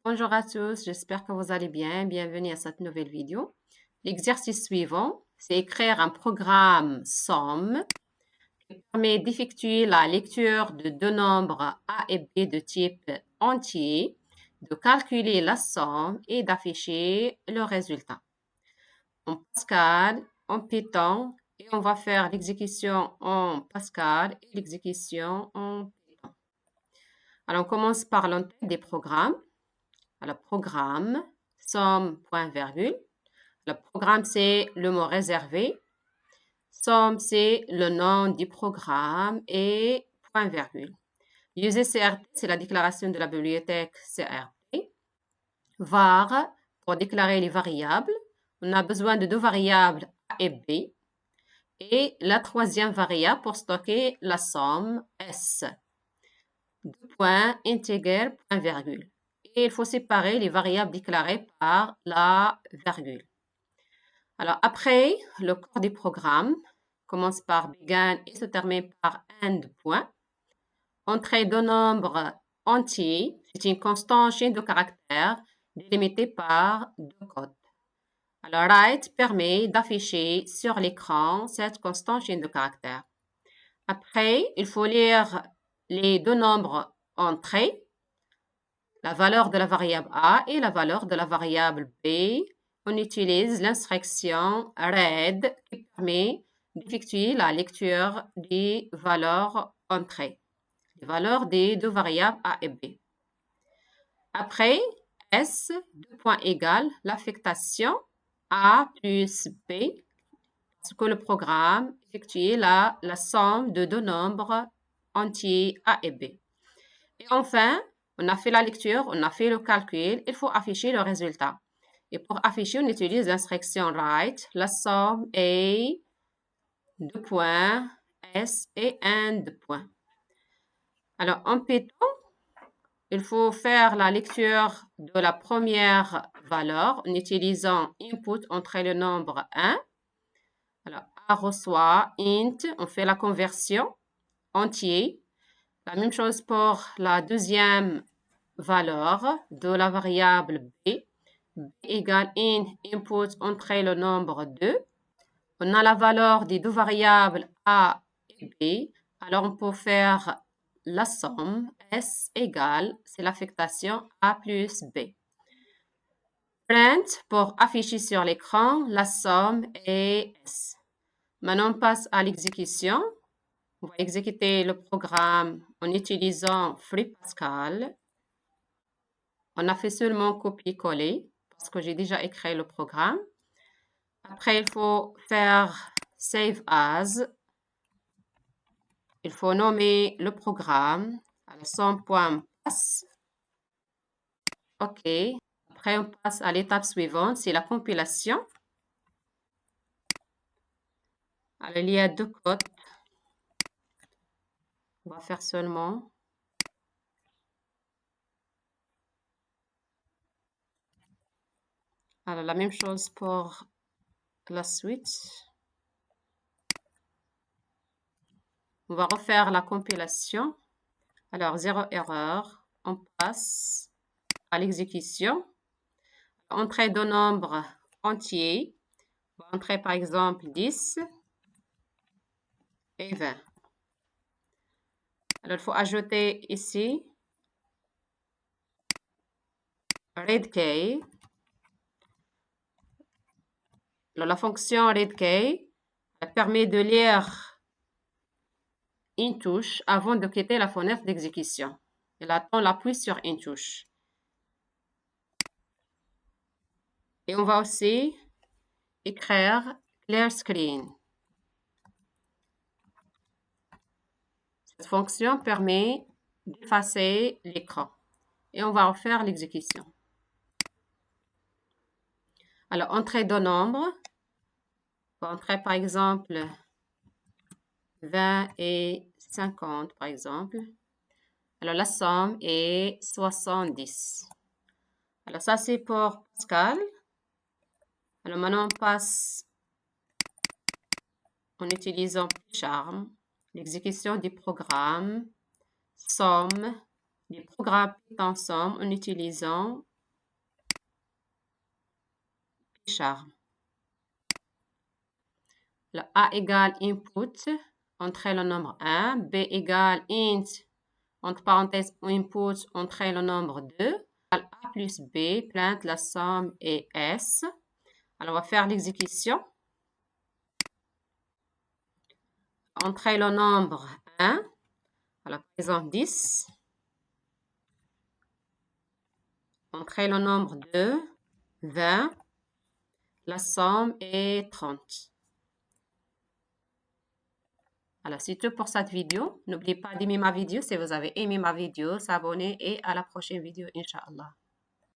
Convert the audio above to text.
Bonjour à tous, j'espère que vous allez bien. Bienvenue à cette nouvelle vidéo. L'exercice suivant, c'est écrire un programme somme qui permet d'effectuer la lecture de deux nombres A et B de type entier, de calculer la somme et d'afficher le résultat. En Pascal, en Python, et on va faire l'exécution en Pascal et l'exécution en Python. Alors, on commence par l'entête des programmes. Alors, programme, somme, point, virgule. Le programme, c'est le mot réservé. Somme, c'est le nom du programme et point, virgule. User CRT, c'est la déclaration de la bibliothèque CRT. Var, pour déclarer les variables. On a besoin de deux variables A et B. Et la troisième variable pour stocker la somme S. Deux points, integer, point, virgule. Et il faut séparer les variables déclarées par la virgule. Alors, après, le corps du programme commence par begin et se termine par end point. Entrée de nombres entiers, c'est une constante chaîne de caractères délimitée par deux codes. Alors, write permet d'afficher sur l'écran cette constante chaîne de caractères. Après, il faut lire les deux nombres entrées, la valeur de la variable A et la valeur de la variable B. On utilise l'instruction read qui permet d'effectuer la lecture des valeurs entrées, les valeurs des deux variables A et B. Après, S, deux points égales, l'affectation A plus B, parce que le programme effectue la somme de deux nombres entiers A et B. Et enfin, on a fait la lecture, on a fait le calcul, il faut afficher le résultat. Et pour afficher, on utilise l'instruction write, la somme est deux points, S et end point. Alors, en Python, il faut faire la lecture de la première valeur en utilisant input, entrer le nombre 1. Alors, A reçoit int, on fait la conversion entier. La même chose pour la deuxième valeur de la variable B. B égale input, entrer le nombre 2. On a la valeur des deux variables A et B. Alors, on peut faire la somme S égale, c'est l'affectation A plus B. Print pour afficher sur l'écran la somme et S. Maintenant, on passe à l'exécution. On va exécuter le programme en utilisant FreePascal. On a fait seulement copier-coller parce que j'ai déjà écrit le programme. Après, il faut faire Save As. Il faut nommer le programme à la somme.pass. OK. Après, on passe à l'étape suivante, c'est la compilation. Alors, il y a deux codes. On va faire seulement. Alors, la même chose pour la suite. On va refaire la compilation. Alors, zéro erreur. On passe à l'exécution. Entrée de nombres entiers. On va entrer par exemple 10 et 20. Alors, il faut ajouter ici readKey. Alors, la fonction readKey permet de lire une touche avant de quitter la fenêtre d'exécution. Et là, on appuie sur une touche. Et on va aussi écrire Clear Screen. Cette fonction permet d'effacer l'écran. Et on va refaire l'exécution. Alors, entrée de nombres. On va entrer par exemple 20 et 50 par exemple. Alors, la somme est 70. Alors, ça c'est pour Pascal. Alors, maintenant on passe en utilisant Charm, l'exécution du programme, somme, du programme Python somme en utilisant Richard. Le A égale input, entrez le nombre 1. B égale int, entre parenthèses input, entrez le nombre 2. A plus B, plainte, la somme est S. Alors, on va faire l'exécution. Entrez le nombre 1. Alors, par exemple, 10. Entrez le nombre 2, 20. La somme est 30. Alors, c'est tout pour cette vidéo. N'oubliez pas d'aimer ma vidéo si vous avez aimé ma vidéo, s'abonner et à la prochaine vidéo, Inch'Allah.